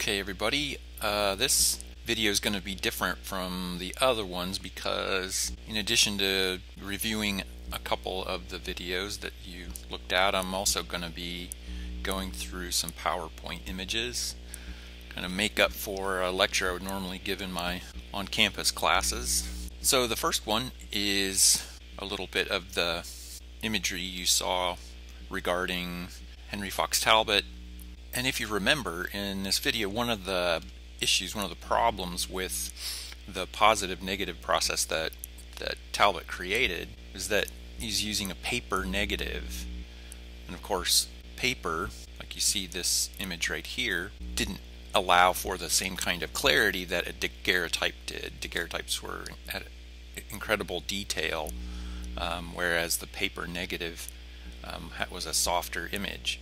Okay everybody, this video is going to be different from the other ones because in addition to reviewing a couple of the videos that you looked at, I'm also going to be going through some PowerPoint images, kind of make up for a lecture I would normally give in my on-campus classes. So the first one is a little bit of the imagery you saw regarding Henry Fox Talbot. And if you remember in this video, one of the problems with the positive-negative process that Talbot created is that he's using a paper negative. And of course, paper, like you see this image right here, didn't allow for the same kind of clarity that a daguerreotype did. Daguerreotypes were at incredible detail, whereas the paper negative was a softer image.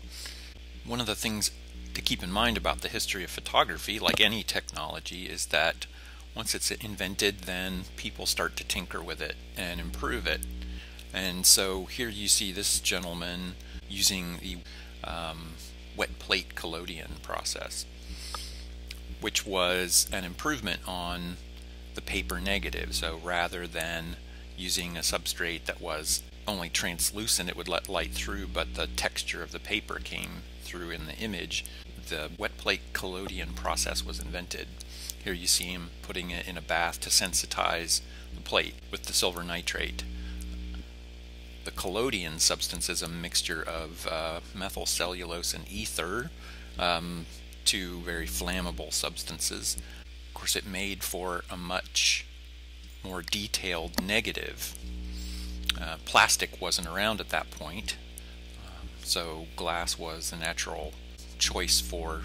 One of the things to keep in mind about the history of photography, like any technology, is that once it's invented, then people start to tinker with it and improve it. And so here you see this gentleman using the wet plate collodion process, which was an improvement on the paper negative. So rather than using a substrate that was only translucent, it would let light through, but the texture of the paper came through in the image, the wet plate collodion process was invented. Here you see him putting it in a bath to sensitize the plate with the silver nitrate. The collodion substance is a mixture of methyl cellulose and ether, two very flammable substances. Of course, it made for a much more detailed negative. Plastic wasn't around at that point, so glass was the natural choice for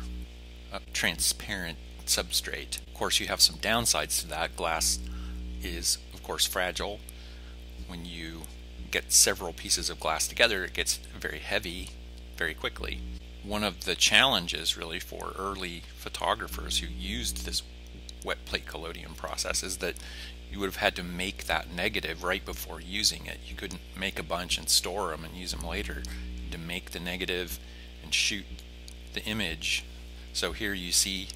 a transparent substrate. Of course, you have some downsides to that. Glass is, of course, fragile. When you get several pieces of glass together, it gets very heavy very quickly. One of the challenges really for early photographers who used this wet plate collodion process is that you would have had to make that negative right before using it. You couldn't make a bunch and store them and use them later. You had to make the negative and shoot the image. So here you see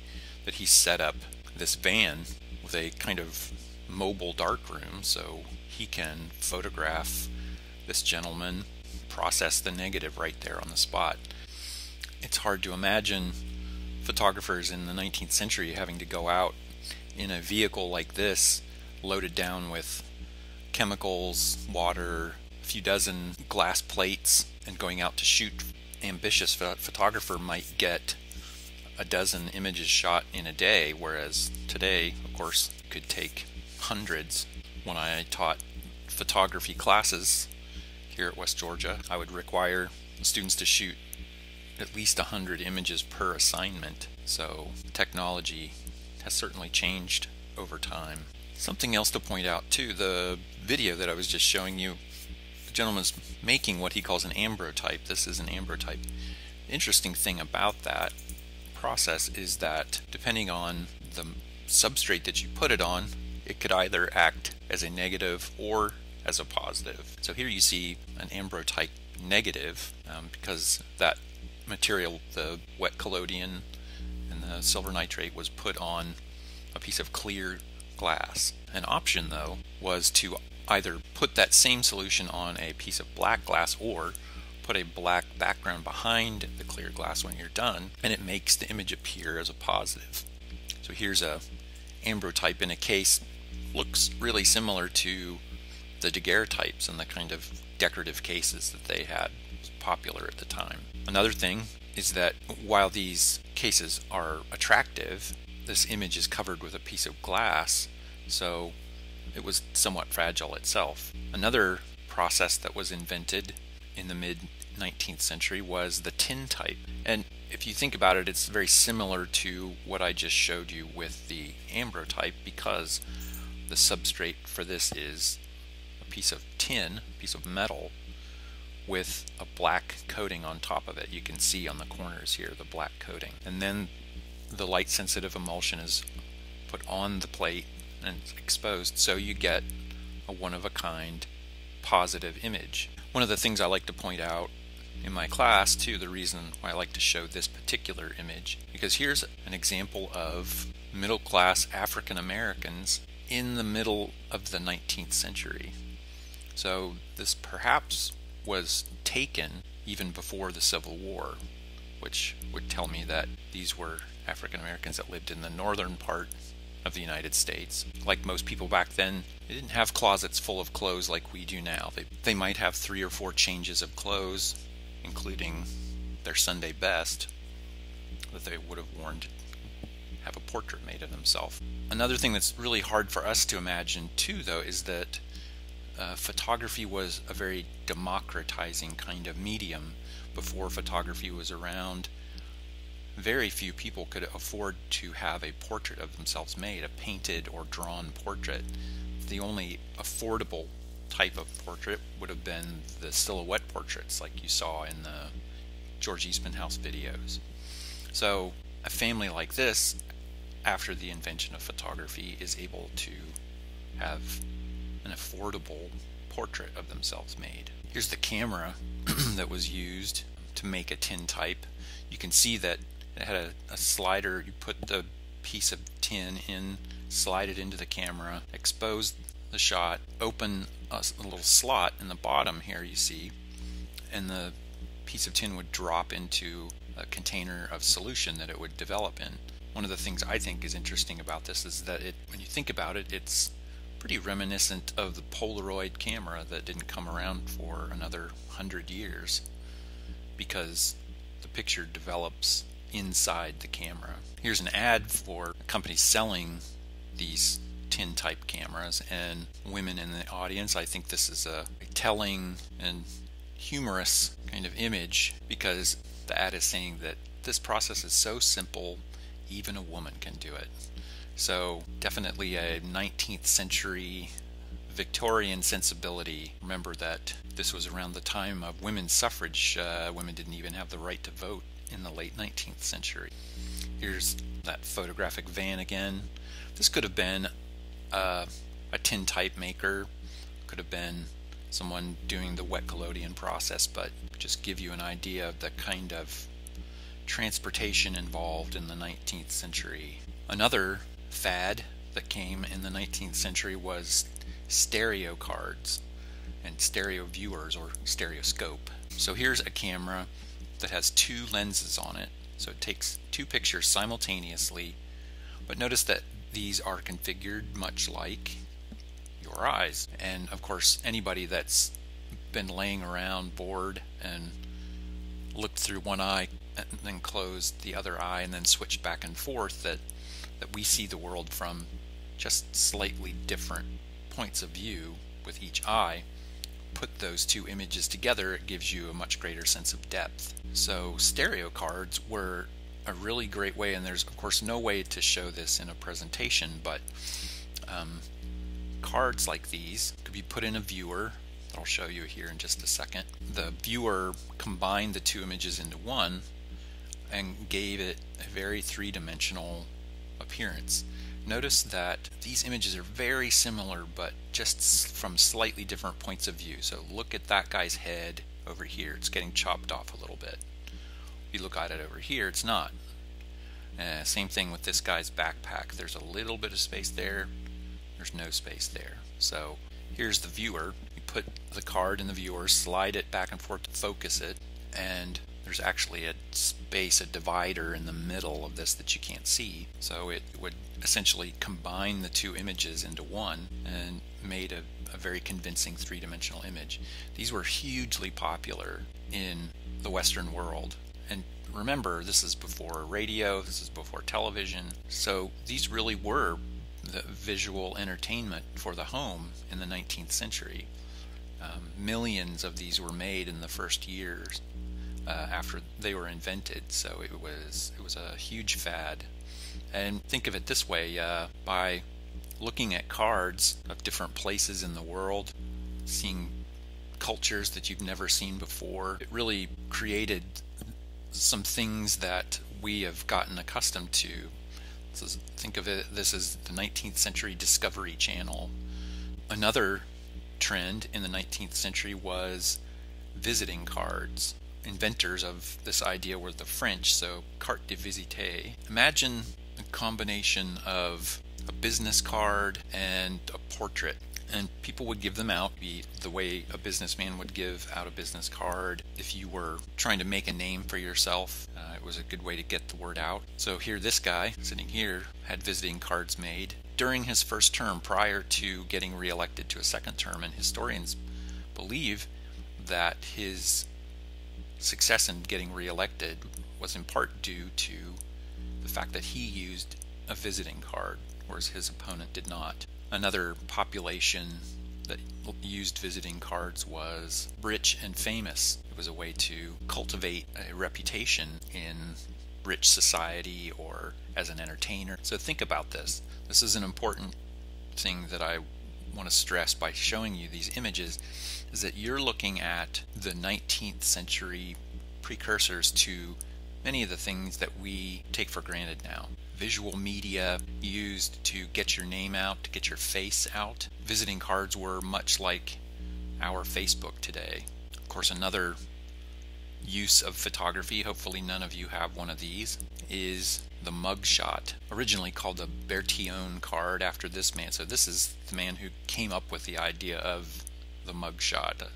that he set up this van with a kind of mobile darkroom so he can photograph this gentleman, process the negative right there on the spot. It's hard to imagine photographers in the 19th century having to go out in a vehicle like this, loaded down with chemicals, water, a few dozen glass plates, and going out to shoot. Ambitious photographer might get a dozen images shot in a day, whereas today, of course, you could take hundreds. When I taught photography classes here at West Georgia, I would require students to shoot at least 100 images per assignment. So technology has certainly changed over time. Something else to point out too, the video that I was just showing you, the gentleman's making what he calls an ambrotype. This is an ambrotype. The interesting thing about that process is that depending on the substrate that you put it on, it could either act as a negative or as a positive. So here you see an ambrotype negative because that material, the wet collodion and the silver nitrate, was put on a piece of clear glass. An option though was to either put that same solution on a piece of black glass or put a black background behind the clear glass when you're done, and it makes the image appear as a positive. So here's a ambrotype in a case, looks really similar to the daguerreotypes and the kind of decorative cases that they had. It was popular at the time. Another thing is that while these cases are attractive, this image is covered with a piece of glass, so it was somewhat fragile itself. Another process that was invented in the mid-19th century was the tintype. And if you think about it, it's very similar to what I just showed you with the ambrotype, because the substrate for this is a piece of tin, a piece of metal, with a black coating on top of it. You can see on the corners here the black coating. And then the light sensitive emulsion is put on the plate and it's exposed, so you get a one-of-a-kind positive image. One of the things I like to point out in my class too, the reason why I like to show this particular image, because here's an example of middle class African Americans in the middle of the 19th century. So this perhaps was taken even before the Civil War, which would tell me that these were African Americans that lived in the northern part of the United States. Like most people back then, they didn't have closets full of clothes like we do now. They might have 3 or 4 changes of clothes, including their Sunday best that they would have worn to have a portrait made of themselves. Another thing that's really hard for us to imagine too, though, is that photography was a very democratizing kind of medium. Before photography was around, very few people could afford to have a portrait of themselves made, a painted or drawn portrait. The only affordable type of portrait would have been the silhouette portraits like you saw in the George Eastman House videos. So a family like this, after the invention of photography, is able to have an affordable portrait of themselves made. Here's the camera that was used to make a tintype. You can see that it had a slider. You put the piece of tin in, slide it into the camera, expose the shot, open a little slot in the bottom here you see, and the piece of tin would drop into a container of solution that it would develop in. One of the things I think is interesting about this is that when you think about it, it's pretty reminiscent of the Polaroid camera that didn't come around for another 100 years, because the picture develops inside the camera. Here's an ad for a company selling these tintype cameras, and women in the audience. I think this is a telling and humorous kind of image, because the ad is saying that this process is so simple, even a woman can do it. So definitely a 19th century Victorian sensibility. Remember that this was around the time of women's suffrage. Women didn't even have the right to vote in the late 19th century. Here's that photographic van again. This could have been a tintype maker, could have been someone doing the wet collodion process, but just give you an idea of the kind of transportation involved in the 19th century. Another fad that came in the 19th century was stereo cards and stereo viewers, or stereoscope. So here's a camera that has 2 lenses on it, so it takes 2 pictures simultaneously, but notice that these are configured much like your eyes. And of course, anybody that's been laying around bored and looked through one eye and then closed the other eye and then switched back and forth, that we see the world from just slightly different points of view with each eye. Put those 2 images together, it gives you a much greater sense of depth. So stereo cards were a really great way, and there's of course no way to show this in a presentation, but cards like these could be put in a viewer. I'll show you here in just a second. The viewer combined the 2 images into one and gave it a very 3-dimensional appearance. Notice that these images are very similar, but just from slightly different points of view. So look at that guy's head over here. It's getting chopped off a little bit. If you look at it over here, it's not. Same thing with this guy's backpack. There's a little bit of space there. There's no space there. So here's the viewer. You put the card in the viewer, slide it back and forth to focus it, and there's actually a space, a divider in the middle of this that you can't see. So it would essentially combine the 2 images into one and made a very convincing 3-dimensional image. These were hugely popular in the Western world. And remember, this is before radio, this is before television. So these really were the visual entertainment for the home in the 19th century. Millions of these were made in the first years after they were invented, so it was a huge fad. And think of it this way, by looking at cards of different places in the world, seeing cultures that you've never seen before, it really created some things that we have gotten accustomed to. So think of it, this is the 19th century Discovery Channel. Another trend in the 19th century was visiting cards. inventors of this idea were the French, so carte de visite. Imagine a combination of a business card and a portrait. And people would give them out the way a businessman would give out a business card. If you were trying to make a name for yourself, it was a good way to get the word out. So here, this guy sitting here had visiting cards made during his first term prior to getting reelected to a second term. And historians believe that his success in getting reelected was in part due to the fact that he used a visiting card, whereas his opponent did not. Another population that used visiting cards was rich and famous. It was a way to cultivate a reputation in rich society or as an entertainer. So think about this. This is an important thing that I want to stress by showing you these images, is that you're looking at the 19th century precursors to many of the things that we take for granted now. Visual media used to get your name out, to get your face out. Visiting cards were much like our Facebook today. Of course, another use of photography, hopefully none of you have one of these, is the mugshot, originally called the Bertillon card after this man. So this is the man who came up with the idea of the mugshot.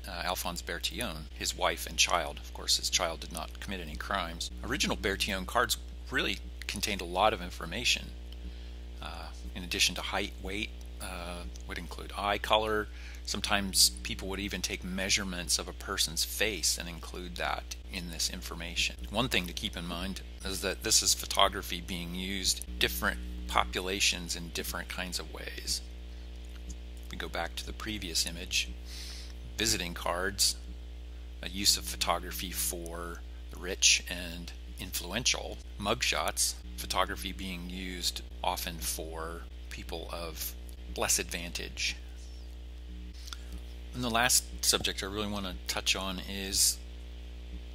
Alphonse Bertillon, his wife and child. Of course, his child did not commit any crimes. Original Bertillon cards really contained a lot of information. In addition to height, weight, would include eye color. Sometimes people would even take measurements of a person's face and include that in this information. One thing to keep in mind is that this is photography being used different populations in different kinds of ways. We go back to the previous image. Visiting cards, a use of photography for the rich and influential. Mugshots, photography being used often for people of less advantage. And the last subject I really want to touch on is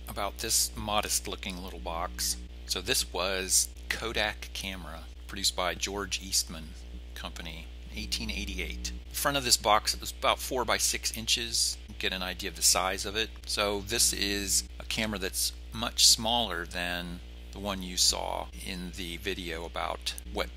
about this modest looking little box. So this was Kodak camera, produced by George Eastman Company, 1888. The front of this box, it was about 4 by 6 inches. Get an idea of the size of it. So this is a camera that's much smaller than the one you saw in the video about wet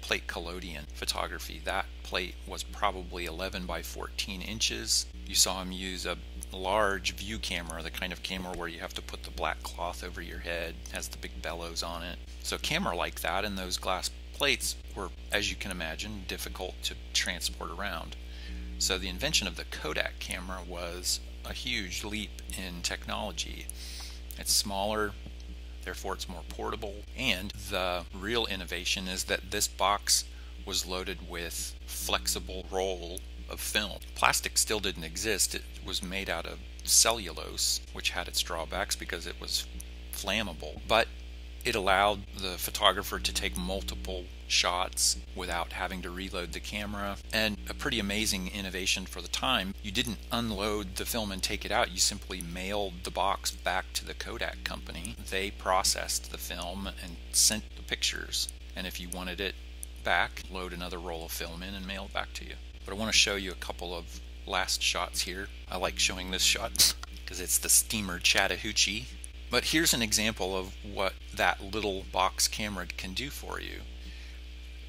plate collodion photography. That plate was probably 11 by 14 inches. You saw him use a large view camera, the kind of camera where you have to put the black cloth over your head, has the big bellows on it. So a camera like that and those glass plates were, as you can imagine, difficult to transport around. So the invention of the Kodak camera was a huge leap in technology. It's smaller, therefore it's more portable, and the real innovation is that this box was loaded with flexible roll of film. Plastic still didn't exist. It was made out of cellulose, which had its drawbacks because it was flammable, but it allowed the photographer to take multiple shots without having to reload the camera, and a pretty amazing innovation for the time. You didn't unload the film and take it out, you simply mailed the box back to the Kodak company. They processed the film and sent the pictures, and if you wanted it back, load another roll of film in and mail it back to you. But I want to show you a couple of last shots here. I like showing this shot because it's the steamer Chattahoochee. But here's an example of what that little box camera can do for you.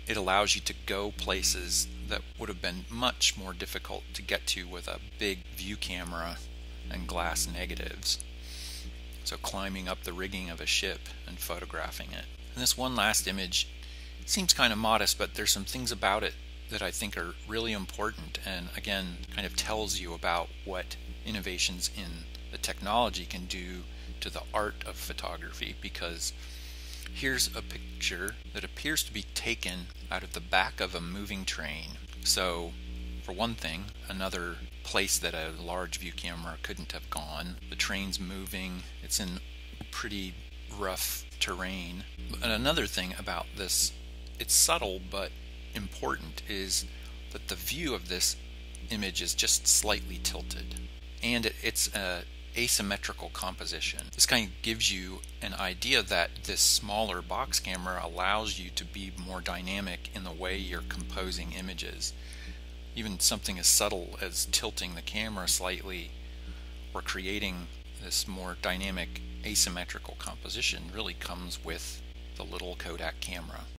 It allows you to go places that would have been much more difficult to get to with a big view camera and glass negatives. So climbing up the rigging of a ship and photographing it. And this one last image seems kind of modest, but there's some things about it that I think are really important, and again kind of tells you about what innovations in the technology can do to the art of photography. Because here's a picture that appears to be taken out of the back of a moving train. So for one thing, another place that a large view camera couldn't have gone. The train's moving, it's in pretty rough terrain. And another thing about this, it's subtle but important, is that the view of this image is just slightly tilted, and it's a asymmetrical composition. This kind of gives you an idea that this smaller box camera allows you to be more dynamic in the way you're composing images. Even something as subtle as tilting the camera slightly or creating this more dynamic asymmetrical composition really comes with the little Kodak camera.